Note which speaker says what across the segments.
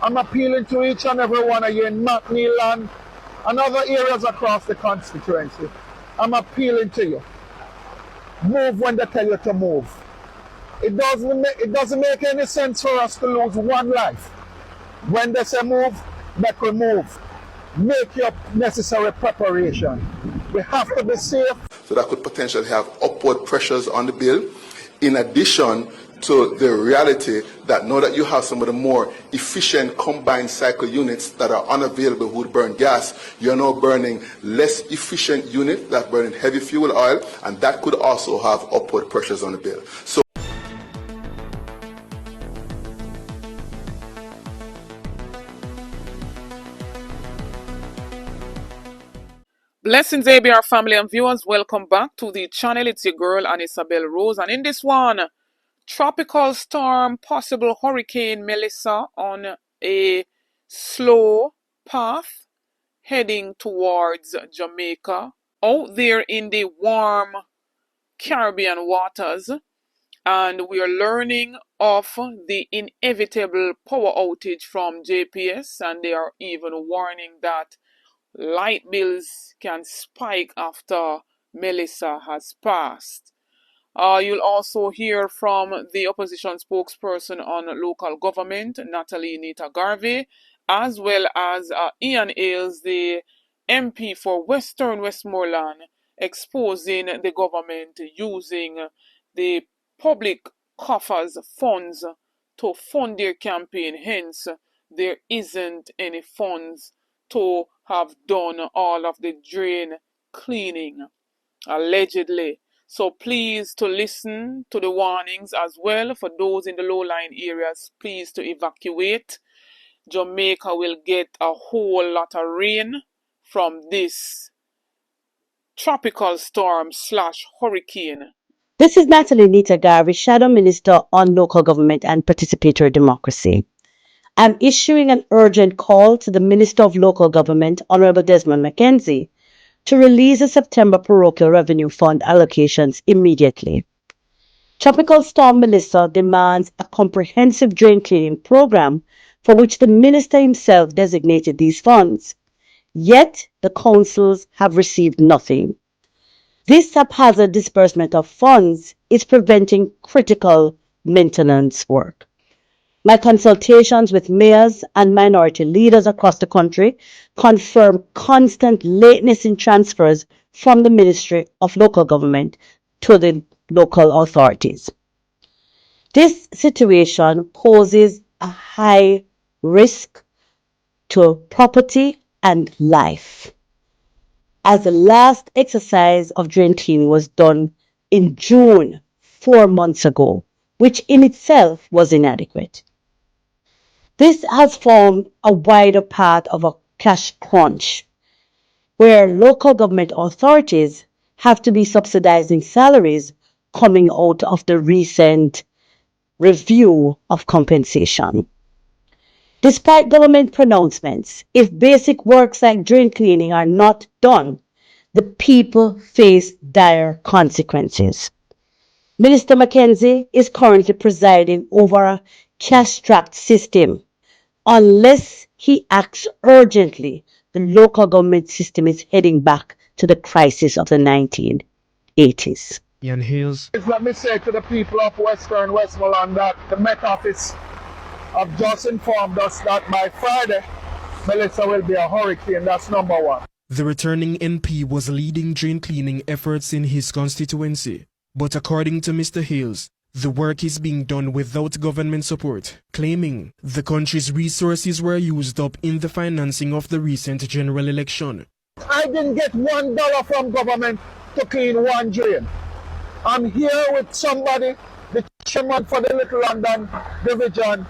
Speaker 1: I'm appealing to each and every one of you in Mottley and other areas across the constituency. I'm appealing to you. Move when they tell you to move. It doesn't make any sense for us to lose one life. When they say move, let we move. Make your necessary preparation. We have to be safe.
Speaker 2: So that could potentially have upward pressures on the bill, in addition to the reality that now that you have some of the more efficient combined cycle units that are unavailable who would burn gas, you're now burning less efficient units that burn heavy fuel oil, and that could also have upward pressures on the bill. So
Speaker 3: Blessings, ABR family and viewers. Welcome back to the channel. It's your girl, Isabel Rose. And in this one, tropical storm, possible hurricane Melissa on a slow path heading towards Jamaica. Out there in the warm Caribbean waters. And we are learning of the inevitable power outage from JPS. And they are even warning that light bills can spike after Melissa has passed. You'll also hear from the opposition spokesperson on local government, Natalie Nita Garvey, as well as Ian Ailes, the MP for Western Westmoreland, exposing the government using the public coffers funds to fund their campaign. Hence, there isn't any funds to have done all of the drain cleaning, allegedly. So please to listen to the warnings as well for those in the low-lying areas. Please to evacuate. Jamaica will get a whole lot of rain from this tropical storm / hurricane.
Speaker 4: This is Natalie Nita Garvey, Shadow Minister on Local Government and Participatory Democracy. I'm issuing an urgent call to the Minister of Local Government, Honorable Desmond McKenzie, to release the September Parochial Revenue Fund allocations immediately. Tropical Storm Melissa demands a comprehensive drain cleaning program for which the Minister himself designated these funds. Yet, the councils have received nothing. This haphazard disbursement of funds is preventing critical maintenance work. My consultations with mayors and minority leaders across the country confirm constant lateness in transfers from the Ministry of Local Government to the local authorities. This situation poses a high risk to property and life, as the last exercise of drain cleaning was done in June 4 months ago, which in itself was inadequate. This has formed a wider part of a cash crunch, where local government authorities have to be subsidizing salaries coming out of the recent review of compensation. Despite government pronouncements, if basic works like drain cleaning are not done, the people face dire consequences. Minister McKenzie is currently presiding over a cash-strapped system. Unless he acts urgently, the local government system is heading back to the crisis of the 1980s.
Speaker 5: Ian Hales.
Speaker 1: Let me say to the people of Western Westmoreland that the Met Office have just informed us that by Friday, Melissa will be a hurricane. That's number one.
Speaker 5: The returning NP was leading drain cleaning efforts in his constituency. But according to Mr. Hales, the work is being done without government support, claiming the country's resources were used up in the financing of the recent general election.
Speaker 1: I didn't get $1 from government to clean one drain. I'm here with somebody, the chairman for the Little London Division,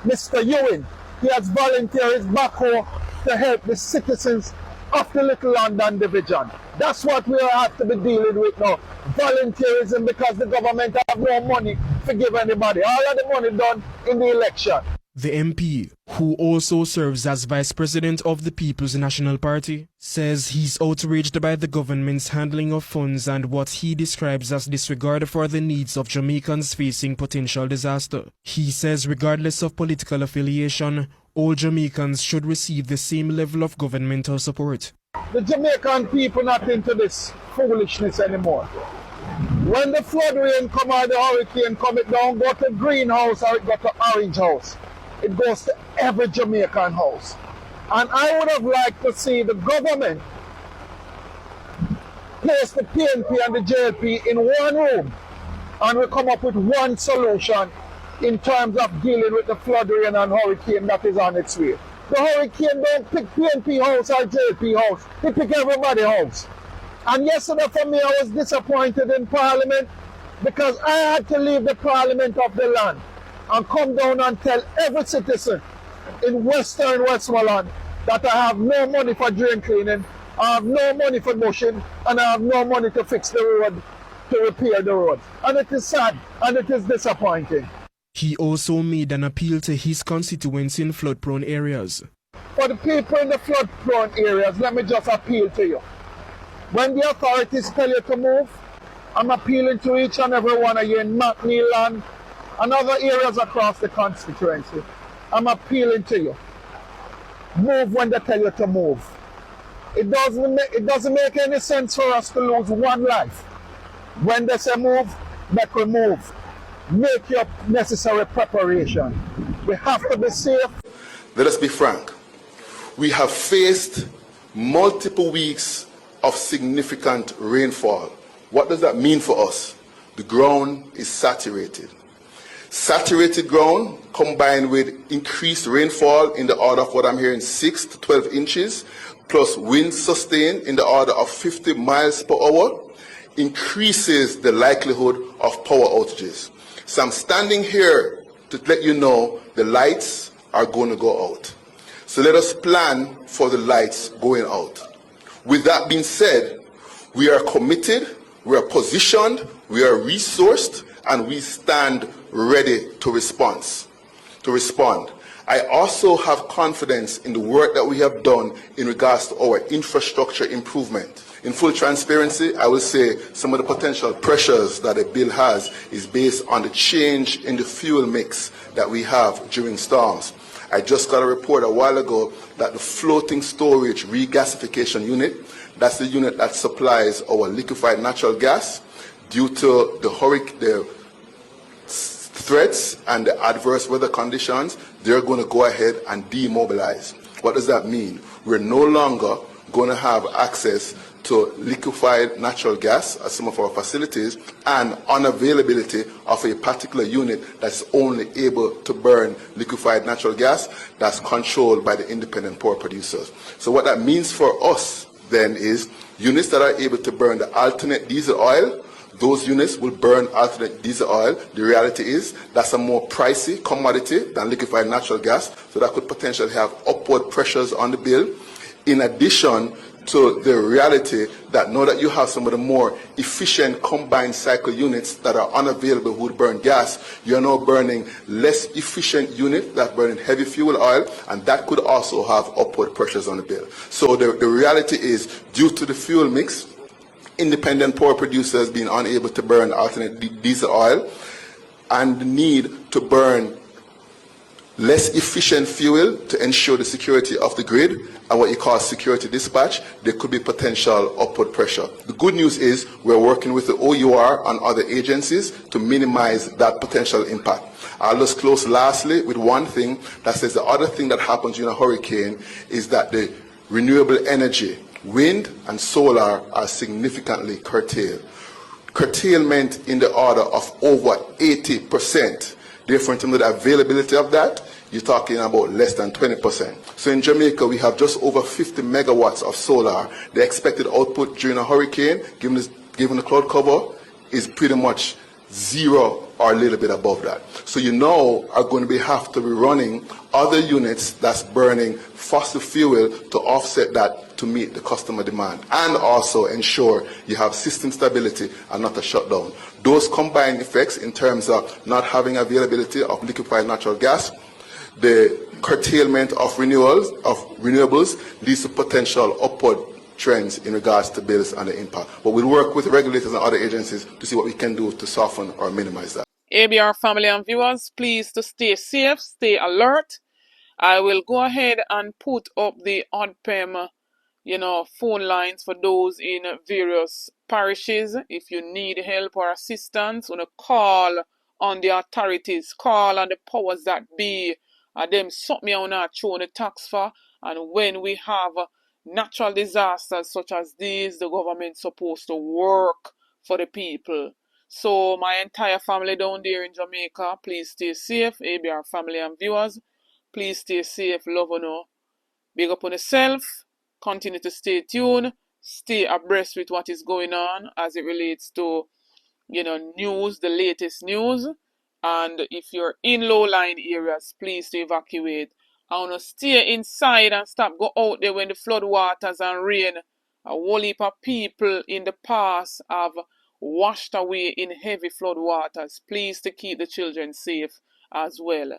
Speaker 1: Mr. Julian. He has volunteered his backhoe to help the citizens of the Little London Division. That's what we have to be dealing with now. Volunteerism, because the government have no money to give anybody. All of the money done in the election.
Speaker 5: The MP, who also serves as Vice President of the People's National Party, says he's outraged by the government's handling of funds and what he describes as disregard for the needs of Jamaicans facing potential disaster. He says regardless of political affiliation, all Jamaicans should receive the same level of governmental support.
Speaker 1: The Jamaican people not into this foolishness anymore. When the flood rain come or the hurricane come, it don't go to greenhouse or it go to orange house. It goes to every Jamaican house. And I would have liked to see the government place the PNP and the JLP in one room and we come up with one solution in terms of dealing with the flood rain and hurricane that is on its way. The hurricane don't pick PNP house or JLP house, it pick everybody house. And yesterday for me I was disappointed in Parliament because I had to leave the Parliament of the land and come down and tell every citizen in Western Westmoreland that I have no money for drain cleaning, I have no money for bushing, and I have no money to fix the road, to repair the road. And it is sad and it is disappointing.
Speaker 5: He also made an appeal to his constituents in flood-prone areas.
Speaker 1: For the people in the flood-prone areas, let me just appeal to you. When the authorities tell you to move, I'm appealing to each and every one of you in Mottley and other areas across the constituency. I'm appealing to you. Move when they tell you to move. It doesn't make any sense for us to lose one life. When they say move, let we move. Make your necessary preparation. We have to be safe.
Speaker 2: Let us be frank. We have faced multiple weeks of significant rainfall. What does that mean for us? The ground is saturated. Saturated ground combined with increased rainfall in the order of what I'm hearing 6 to 12 inches, plus wind sustained in the order of 50 miles per hour, increases the likelihood of power outages. So I'm standing here to let you know the lights are going to go out. So let us plan for the lights going out. With that being said, we are committed, we are positioned, we are resourced, and we stand ready to respond. I also have confidence in the work that we have done in regards to our infrastructure improvement. In full transparency, I will say some of the potential pressures that a bill has is based on the change in the fuel mix that we have during storms. I just got a report a while ago that the floating storage regasification unit, that's the unit that supplies our liquefied natural gas, due to the threats and the adverse weather conditions, they're going to go ahead and demobilize. What does that mean? We're no longer going to have access to liquefied natural gas at some of our facilities and unavailability of a particular unit that's only able to burn liquefied natural gas that's controlled by the independent power producers. So what that means for us then is units that are able to burn the alternate diesel oil, those units will burn alternate diesel oil. The reality is that's a more pricey commodity than liquefied natural gas, so that could potentially have upward pressures on the bill. In addition to the reality that now that you have some of the more efficient combined cycle units that are unavailable who would burn gas, you're now burning less efficient unit that burning heavy fuel oil, and that could also have upward pressures on the bill. So the reality is, due to the fuel mix, independent power producers being unable to burn alternate diesel oil and the need to burn less efficient fuel to ensure the security of the grid and what you call security dispatch, there could be potential upward pressure. The good news is we're working with the OUR and other agencies to minimize that potential impact. I'll just close lastly with one thing that says the other thing that happens in a hurricane is that the renewable energy, wind and solar, are significantly curtailed. Curtailment in the order of over 80%. Therefore, in terms of the availability of that, you're talking about less than 20%. So in Jamaica, we have just over 50 megawatts of solar. The expected output during a hurricane, given the cloud cover, is pretty much zero or a little bit above that. So you now are going to have to be running other units that's burning fossil fuel to offset that to meet the customer demand and also ensure you have system stability and not a shutdown. Those combined effects in terms of not having availability of liquefied natural gas, the curtailment of renewables leads to potential upward trends in regards to bills and the impact. But we'll work with regulators and other agencies to see what we can do to soften or minimize that.
Speaker 3: ABR family and viewers, please to stay safe, stay alert, I will go ahead and put up the ODPEM, phone lines for those in various parishes. If you need help or assistance, call on the authorities, call on the powers that be, them something on our throw the tax for. And when we have natural disasters such as these, the government's supposed to work for the people. So my entire family down there in Jamaica, please stay safe. ABR family and viewers, please stay safe, love you. Big up on yourself. Continue to stay tuned. Stay abreast with what is going on as it relates to, news, the latest news. And if you're in low-lying areas, please to evacuate. I want to stay inside and stop go out there when the flood waters and rain. A whole heap of people in the past have washed away in heavy flood waters. Please to keep the children safe as well.